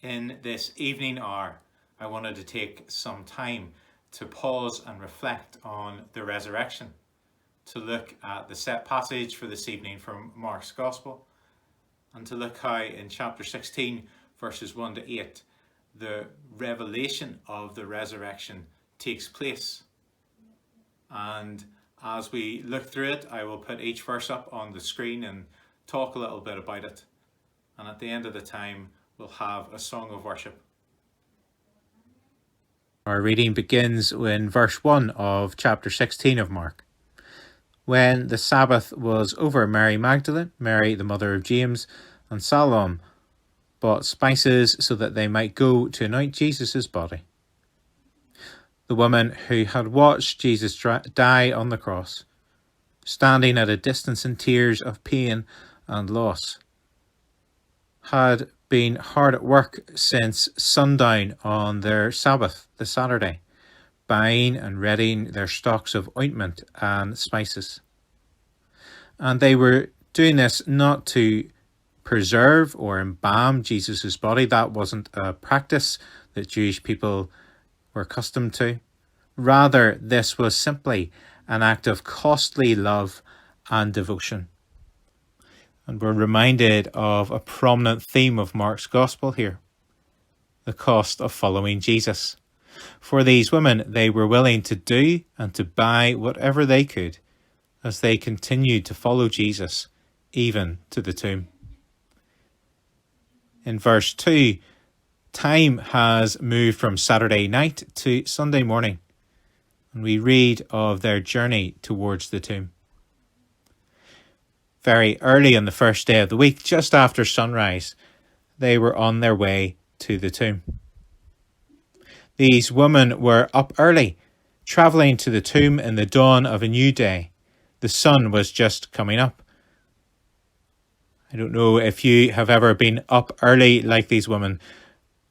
In this evening hour, I wanted to take some time to pause and reflect on the resurrection, to look at the set passage for this evening from Mark's Gospel, and to look how in chapter 16, verses 1 to 8, the revelation of the resurrection takes place. And as we look through it, I will put each verse up on the screen and talk a little bit about it. And at the end of the time, we'll have a song of worship. Our reading begins in verse 1 of chapter 16 of Mark. When the Sabbath was over, Mary Magdalene, Mary the mother of James, and Salome bought spices so that they might go to anoint Jesus' body. The woman who had watched Jesus die on the cross, standing at a distance in tears of pain and loss, had been hard at work since sundown on their Sabbath, the Saturday, buying and readying their stocks of ointment and spices. And they were doing this not to preserve or embalm Jesus' body. That wasn't a practice that Jewish people were accustomed to. Rather, this was simply an act of costly love and devotion. And we're reminded of a prominent theme of Mark's Gospel here: the cost of following Jesus. For these women, they were willing to do and to buy whatever they could as they continued to follow Jesus, even to the tomb. In verse 2, time has moved from Saturday night to Sunday morning, and we read of their journey towards the tomb. Very early on the first day of the week, just after sunrise, they were on their way to the tomb. These women were up early, travelling to the tomb in the dawn of a new day. The sun was just coming up. I don't know if you have ever been up early like these women,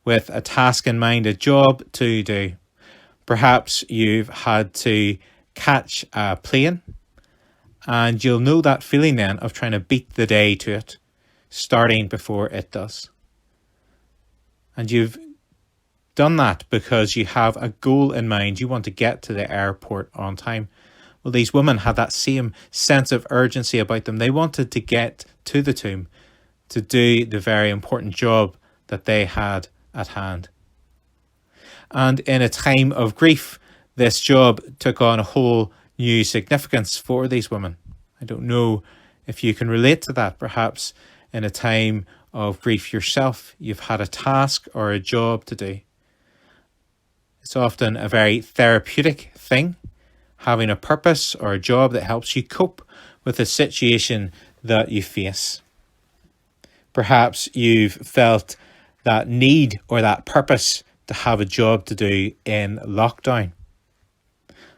with a task in mind, a job to do. Perhaps you've had to catch a plane, and you'll know that feeling then of trying to beat the day to it, starting before it does. And you've done that because you have a goal in mind. You want to get to the airport on time. Well, these women had that same sense of urgency about them. They wanted to get to the tomb to do the very important job that they had at hand. And in a time of grief, this job took on a whole new significance for these women. I don't know if you can relate to that. Perhaps in a time of grief yourself, you've had a task or a job to do. It's often a very therapeutic thing, having a purpose or a job that helps you cope with the situation that you face. Perhaps you've felt that need or that purpose to have a job to do in lockdown.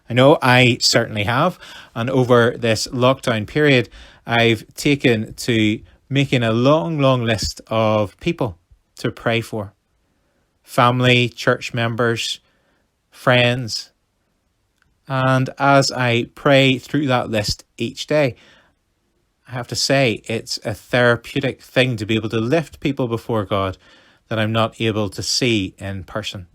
I know I certainly have, and over this lockdown period, I've taken to making a long list of people to pray for. Family, church members, friends. And as I pray through that list each day, I have to say it's a therapeutic thing to be able to lift people before God that I'm not able to see in person.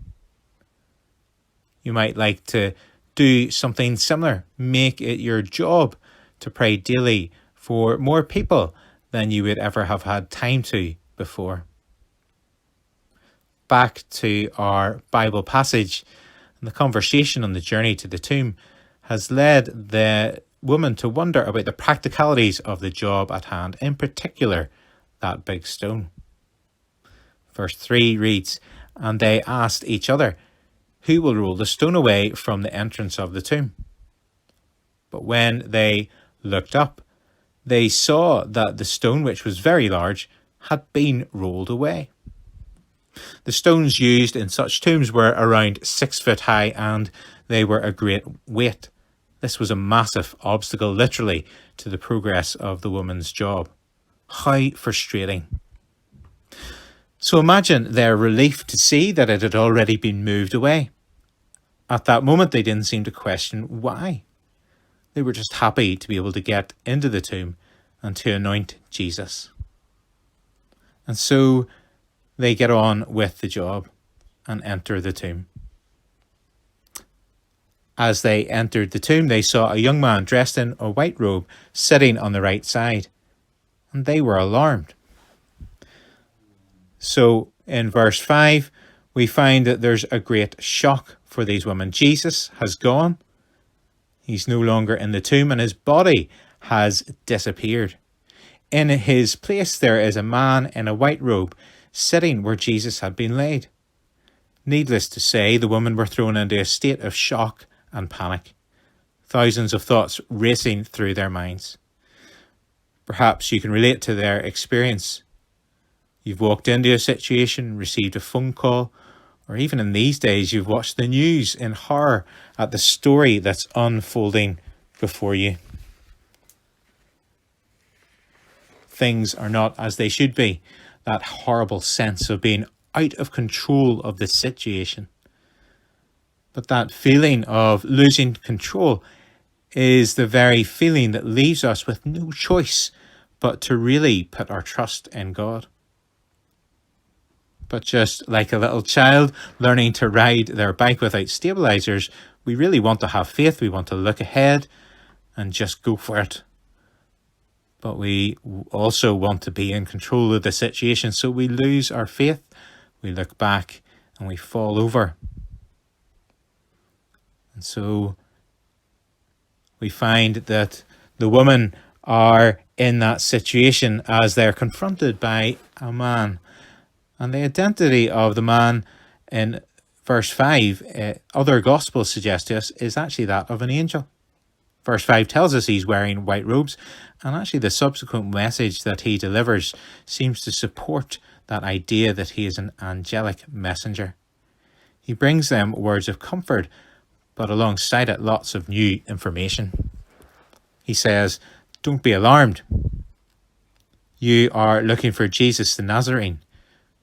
You might like to do something similar. Make it your job to pray daily for more people than you would ever have had time to before. Back to our Bible passage, and the conversation on the journey to the tomb has led the woman to wonder about the practicalities of the job at hand, in particular, that big stone. Verse 3 reads, "And they asked each other, 'Who will roll the stone away from the entrance of the tomb?' But when they looked up, they saw that the stone, which was very large, had been rolled away." The stones used in such tombs were around 6 foot high, and they were a great weight. This was a massive obstacle, literally, to the progress of the woman's job. How frustrating. So imagine their relief to see that it had already been moved away. At that moment, they didn't seem to question why. They were just happy to be able to get into the tomb and to anoint Jesus. And so they get on with the job and enter the tomb. As they entered the tomb, they saw a young man dressed in a white robe sitting on the right side, and they were alarmed. So in verse 5, we find that there's a great shock for these women. Jesus has gone. He's no longer in the tomb, and his body has disappeared. In his place there is a man in a white robe sitting where Jesus had been laid. Needless to say, the women were thrown into a state of shock and panic, thousands of thoughts racing through their minds. Perhaps you can relate to their experience. You've walked into a situation, received a phone call, or even in these days you've watched the news in horror at the story that's unfolding before you. Things are not as they should be. That horrible sense of being out of control of the situation. But that feeling of losing control is the very feeling that leaves us with no choice but to really put our trust in God. But just like a little child learning to ride their bike without stabilizers, we really want to have faith. We want to look ahead and just go for it. But we also want to be in control of the situation, so we lose our faith. We look back and we fall over. And so we find that the women are in that situation as they're confronted by a man. And the identity of the man in verse 5, other Gospels suggest to us, is actually that of an angel. Verse 5 tells us he's wearing white robes, and actually the subsequent message that he delivers seems to support that idea that he is an angelic messenger. He brings them words of comfort, but alongside it lots of new information. He says, "Don't be alarmed. You are looking for Jesus the Nazarene,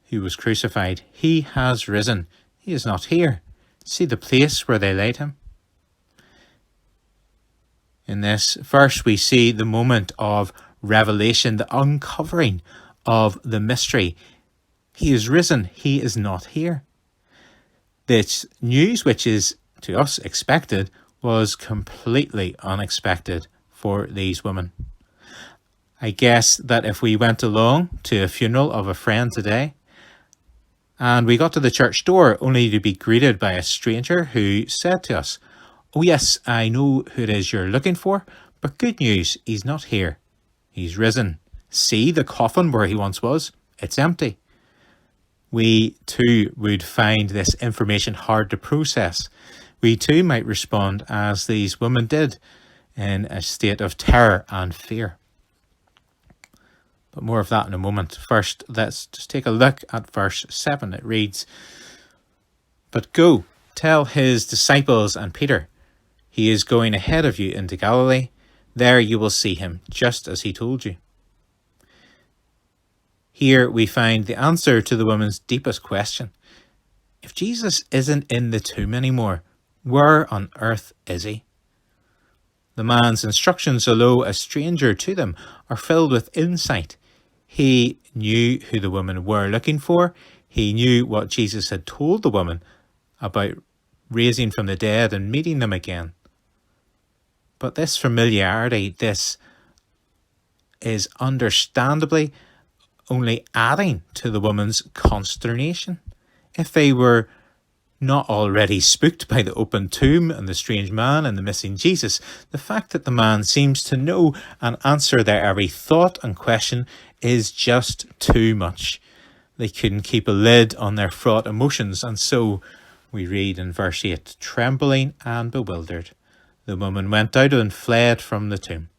who was crucified. He has risen. He is not here. See the place where they laid him." In this verse, we see the moment of revelation, the uncovering of the mystery. He is risen. He is not here. This news, which is to us expected, was completely unexpected for these women. I guess that if we went along to a funeral of a friend today, and we got to the church door only to be greeted by a stranger who said to us, "Oh yes, I know who it is you're looking for, but good news, he's not here. He's risen. See the coffin where he once was? It's empty." We too would find this information hard to process. We too might respond as these women did, in a state of terror and fear. But more of that in a moment. First, let's just take a look at verse 7. It reads, "But go, tell his disciples and Peter, he is going ahead of you into Galilee. There you will see him, just as he told you." Here we find the answer to the woman's deepest question. If Jesus isn't in the tomb anymore, where on earth is he? The man's instructions, although a stranger to them, are filled with insight. He knew who the women were looking for. He knew what Jesus had told the woman about raising from the dead and meeting them again. But this familiarity, this is understandably only adding to the woman's consternation. If they were not already spooked by the open tomb and the strange man and the missing Jesus, the fact that the man seems to know and answer their every thought and question is just too much. They couldn't keep a lid on their fraught emotions, and so we read in verse 8, "Trembling and bewildered, the woman went out and fled from the tomb.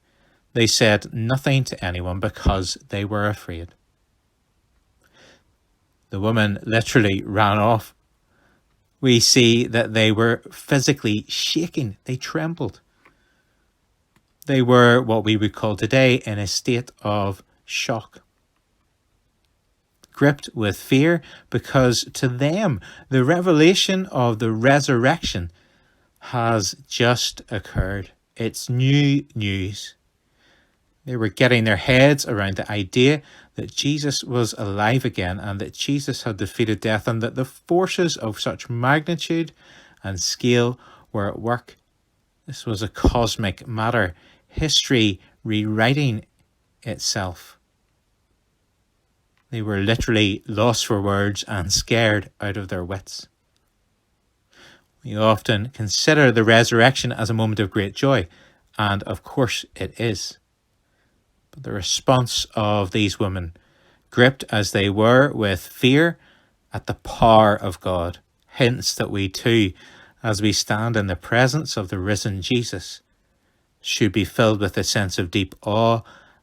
They said nothing to anyone because they were afraid." The woman literally ran off. We see that they were physically shaking. They trembled. They were what we would call today in a state of shock. Gripped with fear, because to them the revelation of the resurrection has just occurred. It's new news. They were getting their heads around the idea that Jesus was alive again and that Jesus had defeated death and that the forces of such magnitude and scale were at work. This was a cosmic matter, history rewriting itself. They were literally lost for words and scared out of their wits. We often consider the resurrection as a moment of great joy, and of course it is. But the response of these women, gripped as they were with fear at the power of God, hints that we too, as we stand in the presence of the risen Jesus, should be filled with a sense of deep awe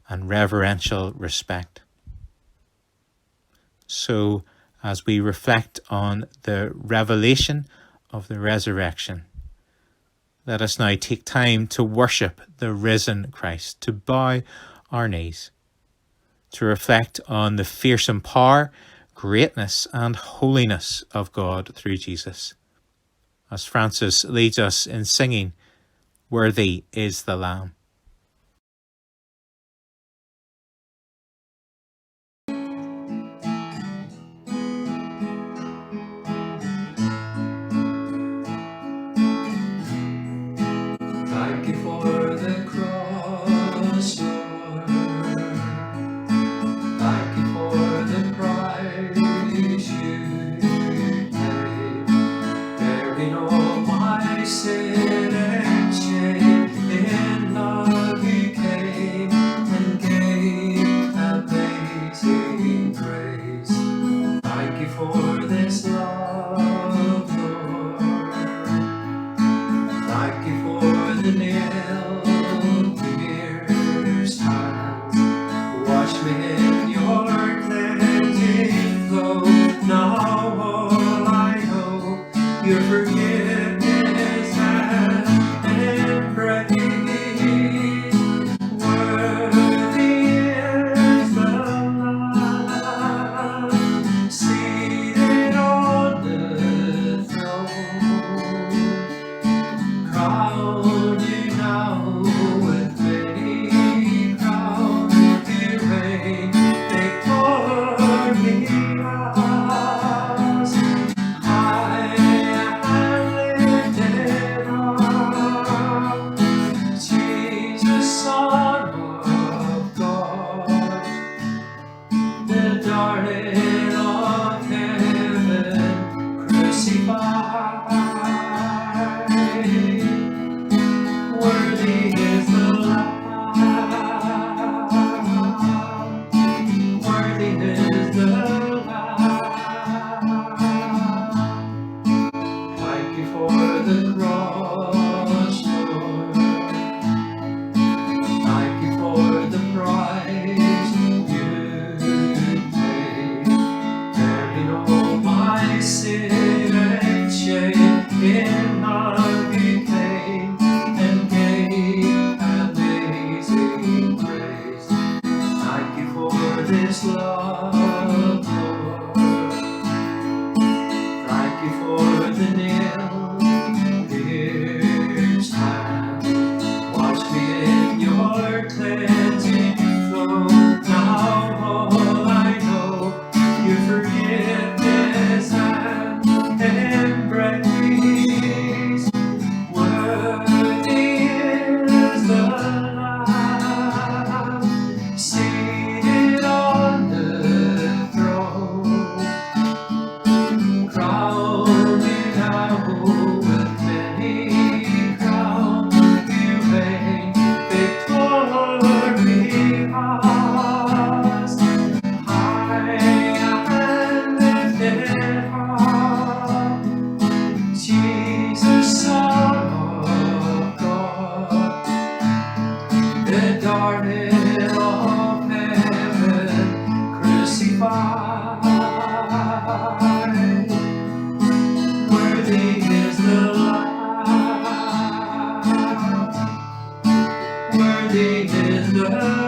and reverential respect. So, as we reflect on the revelation of the resurrection, let us now take time to worship the risen Christ, to bow our knees, to reflect on the fearsome power, greatness, and holiness of God through Jesus. As Francis leads us in singing, "Worthy is the Lamb." Thank you for the cross, Lord. Thank you for the price you paid, bearing all my sin and shame. In love you came and gave amazing grace. Thank you for this love, Lord. Thank you for the nail-pierced hands. Wash me in your cleansing flow. Now all I know, your forgiveness and praise. Worthy is the Lamb seated on the throne. Crown you now with many crowns, you reign victorious. High and lifted up, Jesus, Son of God, the darling of heaven, crucified. Worthy is the Lamb, worthy is the Lamb. Thank you for the cross, Lord. Thank you for the price you paid, bearing all my sin and shame. In love you came and gave amazing grace. Thank you for this love, Lord. Thank you for the nail-pierced hands. Wash me in your cleansing flow. Now all I know, your forgiveness and embrace. Worthy is the Lamb seated on the throne. Crown you now with many crowns, you reign victorious. High and lifted up, Jesus, Son of God, the darling of heaven, crucified. Worthy is the Lamb, worthy is the Lamb.